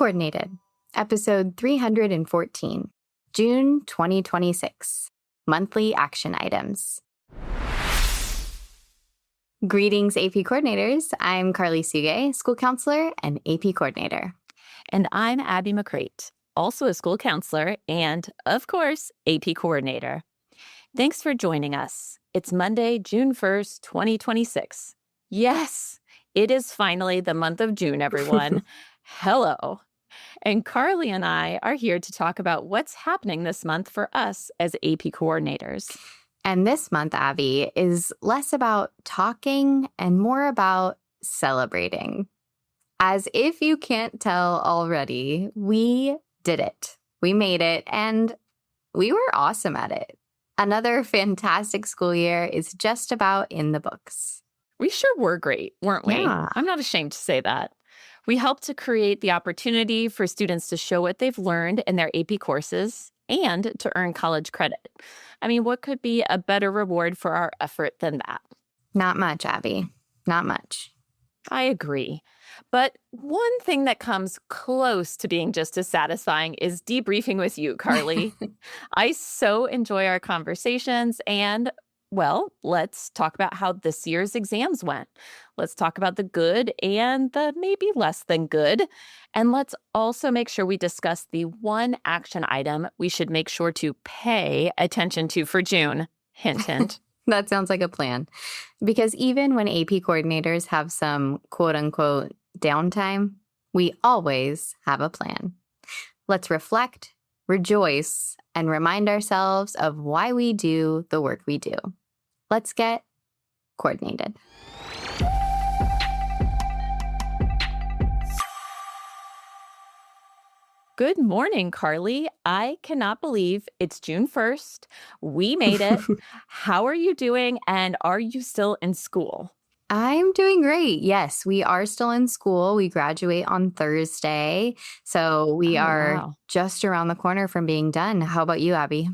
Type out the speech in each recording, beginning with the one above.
Coordinated, episode 314, June 2026, monthly action items. Greetings, AP coordinators. I'm Carly Suge, school counselor and AP coordinator. And I'm Abby McCrate, also a school counselor and, of course, AP coordinator. Thanks for joining us. It's Monday, June 1st, 2026. Yes, it is finally the month of June, everyone. Hello. And Carly and I are here to talk about what's happening this month for us as AP coordinators. And this month, Abby, is less about talking and more about celebrating. As if you can't tell already, we did it. We made it, and we were awesome at it. Another fantastic school year is just about in the books. We sure were great, weren't we? Yeah. I'm not ashamed to say that. We helped to create the opportunity for students to show what they've learned in their AP courses and to earn college credit. I mean, what could be a better reward for our effort than that? Not much, Abby. Not much. I agree. But one thing that comes close to being just as satisfying is debriefing with you, Carly. I so enjoy our conversations and, well, let's talk about how this year's exams went. Let's talk about the good and the maybe less than good. And let's also make sure we discuss the one action item we should make sure to pay attention to for June. Hint, hint. That sounds like a plan. Because even when AP coordinators have some quote unquote downtime, we always have a plan. Let's reflect, rejoice, and remind ourselves of why we do the work we do. Let's get coordinated. Good morning, Carly. I cannot believe it's June 1st. We made it. How are you doing? And are you still in school? I'm doing great. Yes, we are still in school. We graduate on Thursday. So we are just around the corner from being done. How about you, Abby?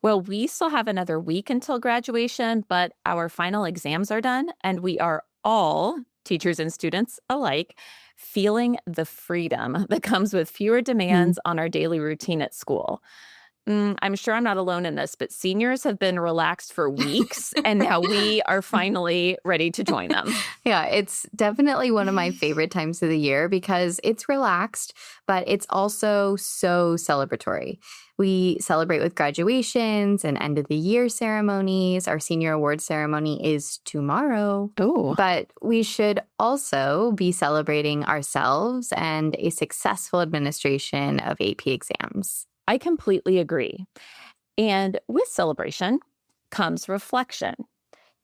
Well, we still have another week until graduation, but our final exams are done, and we are all, teachers and students alike, feeling the freedom that comes with fewer demands on our daily routine at school. I'm sure I'm not alone in this, but seniors have been relaxed for weeks, and now we are finally ready to join them. Yeah, it's definitely one of my favorite times of the year because it's relaxed, but it's also so celebratory. We celebrate with graduations and end of the year ceremonies. Our senior award ceremony is tomorrow. Oh, But we should also be celebrating ourselves and a successful administration of AP exams. I completely agree. And with celebration comes reflection.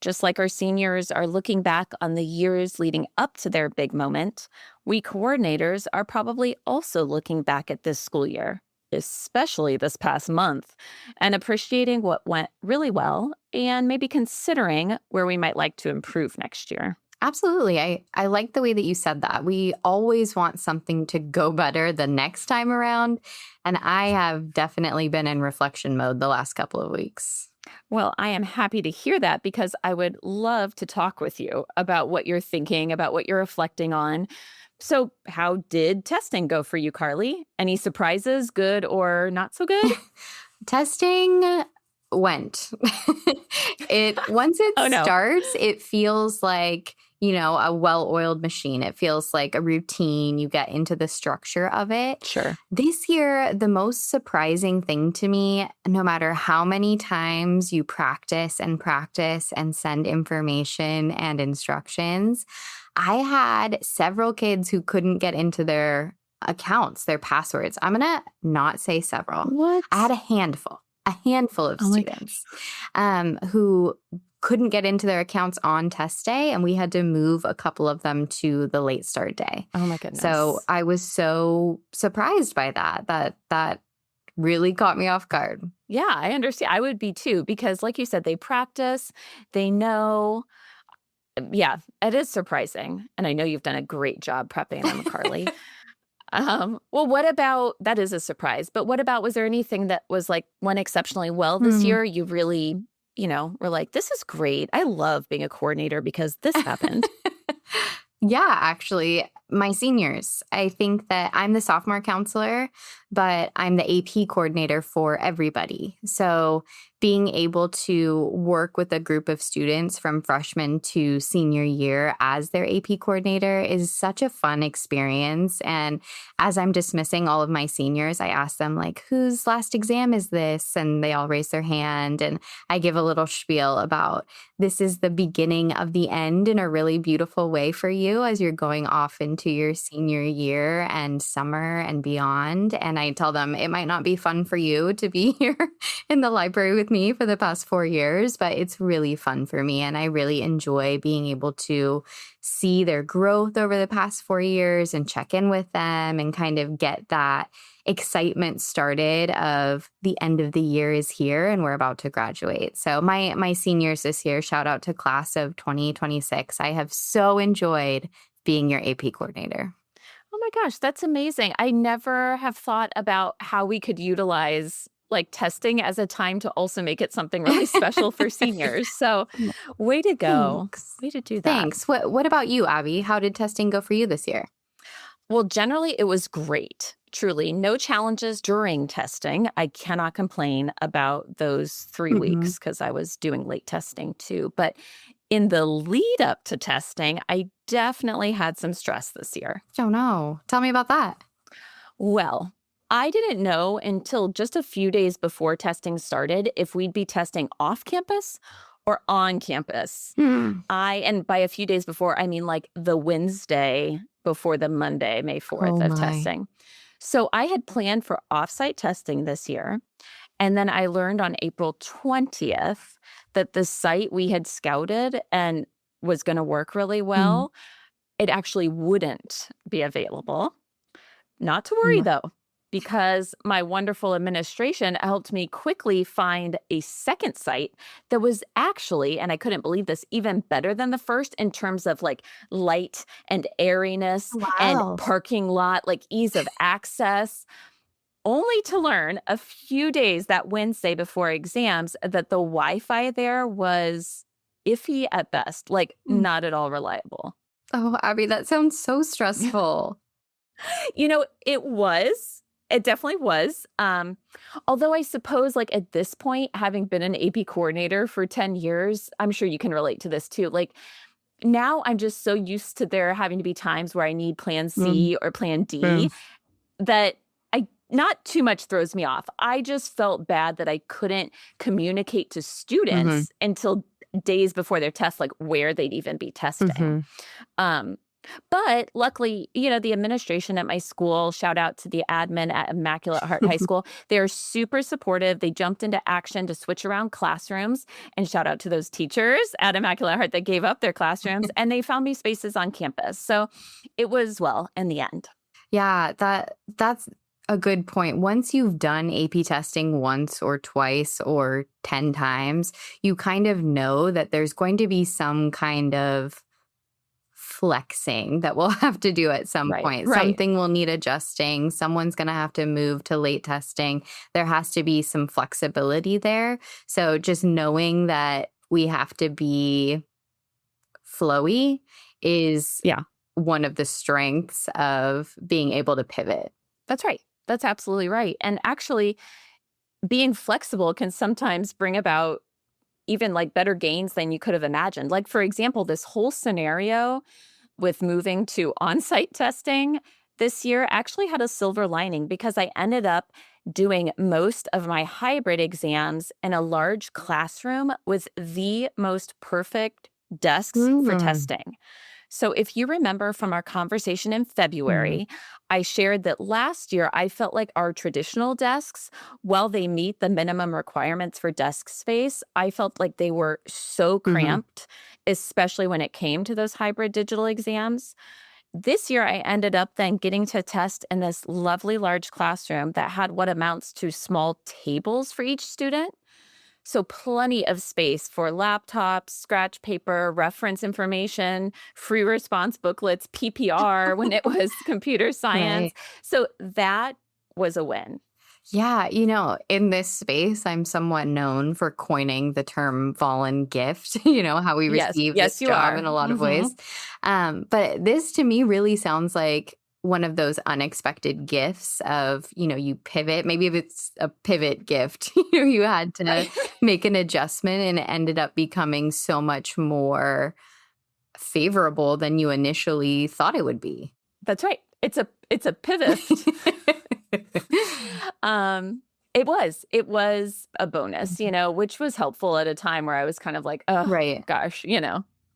Just like our seniors are looking back on the years leading up to their big moment, we coordinators are probably also looking back at this school year, especially this past month, and appreciating what went really well and maybe considering where we might like to improve next year. Absolutely. I like the way that you said that. We always want something to go better the next time around. And I have definitely been in reflection mode the last couple of weeks. Well, I am happy to hear that because I would love to talk with you about what you're thinking, about what you're reflecting on. So how did testing go for you, Carly? Any surprises, good or not so good? Testing went. Once it starts, it feels like, a well-oiled machine. It feels like a routine. You get into the structure of it. Sure. This year, the most surprising thing to me, no matter how many times you practice and send information and instructions, I had several kids who couldn't get into their accounts, their passwords. I'm going to not say several. What? I had a handful of students who couldn't get into their accounts on test day, and we had to move a couple of them to the late start day. Oh my goodness. So I was so surprised by that really caught me off guard. Yeah, I understand. I would be too, because like you said, they practice, they know. Yeah, it is surprising. And I know you've done a great job prepping them, Carly. Well, what about, that is a surprise, but what about, was there anything that was like went exceptionally well this year? You really, were like, this is great. I love being a coordinator because this happened. Yeah, actually, My seniors. I think that I'm the sophomore counselor, but I'm the AP coordinator for everybody. So being able to work with a group of students from freshman to senior year as their AP coordinator is such a fun experience. And as I'm dismissing all of my seniors, I ask them, like, whose last exam is this? And they all raise their hand. And I give a little spiel about this is the beginning of the end in a really beautiful way for you as you're going off into your senior year and summer and beyond. And I tell them it might not be fun for you to be here in the library with me for the past 4 years, but it's really fun for me. And I really enjoy being able to see their growth over the past 4 years and check in with them and kind of get that excitement started of the end of the year is here and we're about to graduate. So my seniors this year, shout out to class of 2026. I have so enjoyed being your AP coordinator. Oh my gosh, that's amazing. I never have thought about how we could utilize like testing as a time to also make it something really special for seniors. So way to go. Thanks. Way to do that. Thanks. What about you, Abby? How did testing go for you this year? Well, generally, it was great. Truly, no challenges during testing. I cannot complain about those 3 weeks because I was doing late testing too. But in the lead up to testing, I definitely had some stress this year. Oh no. Tell me about that. Well, I didn't know until just a few days before testing started if we'd be testing off campus or on campus. And by a few days before, I mean like the Wednesday before the Monday, May 4th of testing. So I had planned for offsite testing this year. And then I learned on April 20th that the site we had scouted and was going to work really well, it actually wouldn't be available. Not to worry though, because my wonderful administration helped me quickly find a second site that was actually, and I couldn't believe this, even better than the first in terms of like light and airiness and parking lot, like ease of access, only to learn a few days that Wednesday before exams that the Wi-Fi there was iffy at best, like not at all reliable. Oh, Abby, that sounds so stressful. You know, it was. It definitely was. Although I suppose like at this point, having been an AP coordinator for 10 years, I'm sure you can relate to this too. Like now I'm just so used to there having to be times where I need plan C or plan D that not too much throws me off. I just felt bad that I couldn't communicate to students until days before their test, like where they'd even be testing. But luckily, you know, the administration at my school, shout out to the admin at Immaculate Heart High School, they're super supportive. They jumped into action to switch around classrooms, and shout out to those teachers at Immaculate Heart that gave up their classrooms and they found me spaces on campus. So it was well in the end. Yeah, that's a good point. Once you've done AP testing once or twice or 10 times, you kind of know that there's going to be some kind of flexing that we'll have to do at some point. Something will need adjusting. Someone's going to have to move to late testing. There has to be some flexibility there. So just knowing that we have to be flowy is one of the strengths of being able to pivot. That's right. That's absolutely right. And actually, being flexible can sometimes bring about even like better gains than you could have imagined. Like, for example, this whole scenario with moving to on-site testing this year actually had a silver lining because I ended up doing most of my hybrid exams in a large classroom with the most perfect desks for testing. So if you remember from our conversation in February, I shared that last year I felt like our traditional desks, while they meet the minimum requirements for desk space, I felt like they were so cramped, especially when it came to those hybrid digital exams. This year, I ended up then getting to test in this lovely large classroom that had what amounts to small tables for each student. So plenty of space for laptops, scratch paper, reference information, free response booklets, PPR when it was computer science. So that was a win. Yeah, in this space, I'm somewhat known for coining the term fallen gift, how we Yes, receive this yes, you job in are. a lot of Hmm. ways. But this to me really sounds like one of those unexpected gifts of, you pivot. Maybe if it's a pivot gift, you had to Right. make an adjustment and it ended up becoming so much more favorable than you initially thought it would be. That's right. It's a pivot. Um, it was a bonus, which was helpful at a time where I was kind of like, oh Right. gosh,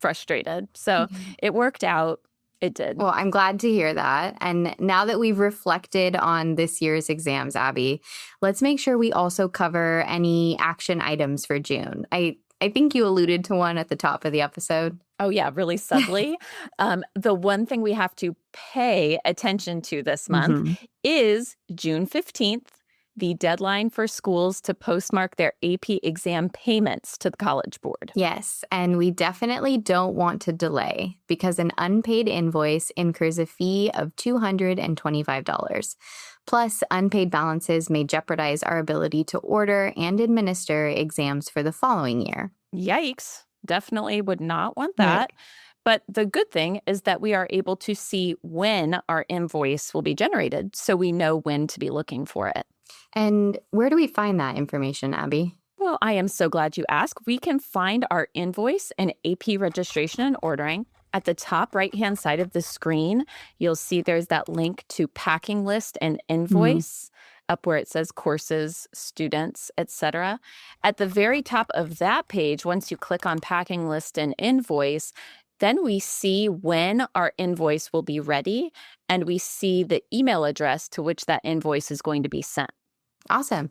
frustrated. So it worked out. It did. Well, I'm glad to hear that. And now that we've reflected on this year's exams, Abby, let's make sure we also cover any action items for June. I think you alluded to one at the top of the episode. Oh yeah, really subtly. The one thing we have to pay attention to this month Hmm. is June 15th, the deadline for schools to postmark their AP exam payments to the College Board. Yes, and we definitely don't want to delay because an unpaid invoice incurs a fee of $225. Plus, unpaid balances may jeopardize our ability to order and administer exams for the following year. Yikes. Definitely would not want Right. that. But the good thing is that we are able to see when our invoice will be generated, so we know when to be looking for it. And where do we find that information, Abby? Well, I am so glad you asked. We can find our invoice and AP registration and ordering. At the top right-hand side of the screen, you'll see there's that link to packing list and invoice up where it says courses, students, etc. At the very top of that page, once you click on packing list and invoice, then we see when our invoice will be ready and we see the email address to which that invoice is going to be sent. Awesome.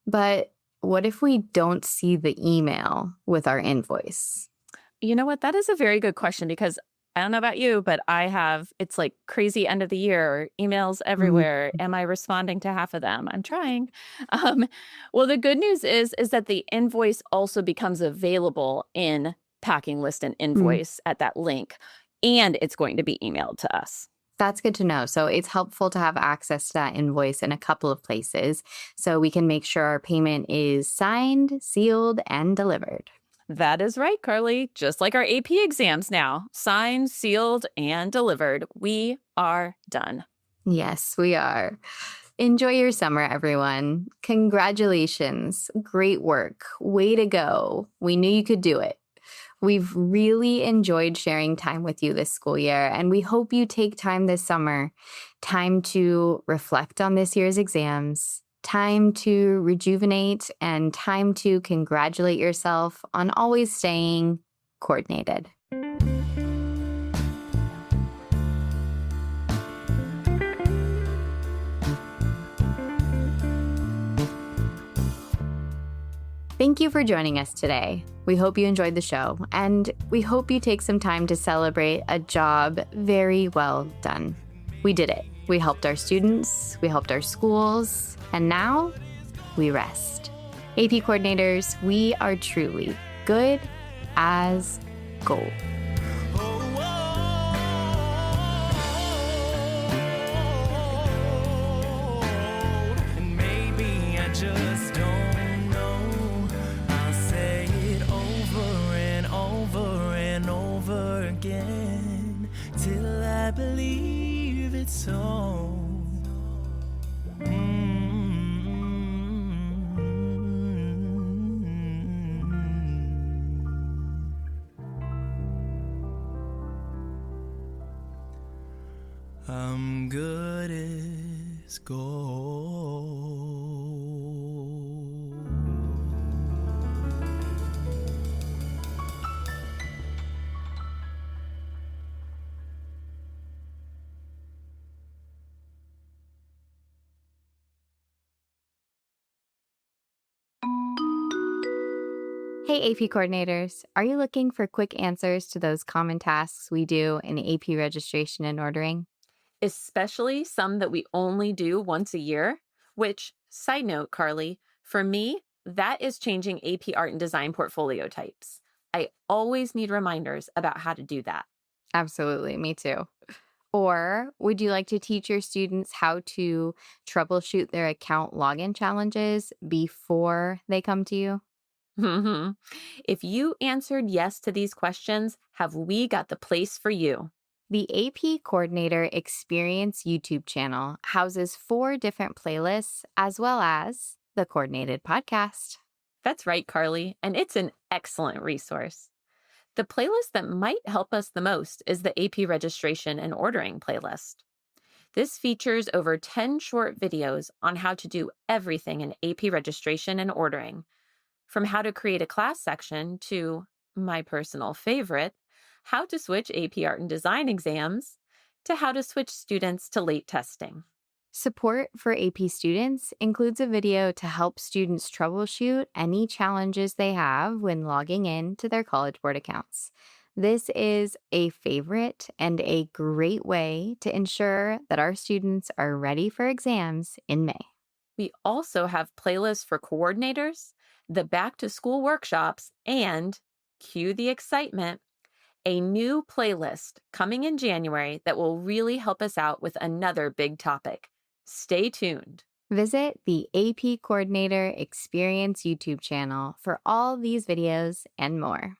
But what if we don't see the email with our invoice? You know what? That is a very good question because I don't know about you, but it's like crazy end of the year, emails Mhm. everywhere. Am I responding to half of them? I'm trying. Um, well, the good news is that the invoice also becomes available in packing list and Mm. invoice at that link, and it's going to be emailed to us. That's good to know. So it's helpful to have access to that invoice in a couple of places so we can make sure our payment is signed, sealed, and delivered. That is right, Carly. Just like our AP exams now, signed, sealed, and delivered. We are done. Yes, we are. Enjoy your summer, everyone. Congratulations. Great work. Way to go. We knew you could do it. We've really enjoyed sharing time with you this school year, and we hope you take time this summer, time to reflect on this year's exams, time to rejuvenate, and time to congratulate yourself on always staying coordinated. Thank you for joining us today. We hope you enjoyed the show, and we hope you take some time to celebrate a job very well done. We did it. We helped our students, we helped our schools, and now we rest. AP coordinators, we are truly good as gold. And maybe I just don't know. I'll say it over and over and over again till I believe it's so. I'm good as gold. Hey, AP coordinators, are you looking for quick answers to those common tasks we do in AP registration and ordering? Especially some that we only do once a year, which, side note, Carly, for me, that is changing AP art and design portfolio types. I always need reminders about how to do that. Absolutely, me too. Or would you like to teach your students how to troubleshoot their account login challenges before they come to you? Mhm. If you answered yes to these questions, have we got the place for you? The AP Coordinator Experience YouTube channel houses 4 different playlists as well as the Coordinated Podcast. That's right, Carly, and it's an excellent resource. The playlist that might help us the most is the AP Registration and Ordering playlist. This features over 10 short videos on how to do everything in AP registration and ordering, from how to create a class section to my personal favorite, how to switch AP Art and Design exams, to how to switch students to late testing. Support for AP students includes a video to help students troubleshoot any challenges they have when logging in to their College Board accounts. This is a favorite and a great way to ensure that our students are ready for exams in May. We also have playlists for coordinators, the back to school workshops, and cue the excitement, a new playlist coming in January that will really help us out with another big topic. Stay tuned. Visit the AP Coordinator Experience YouTube channel for all these videos and more.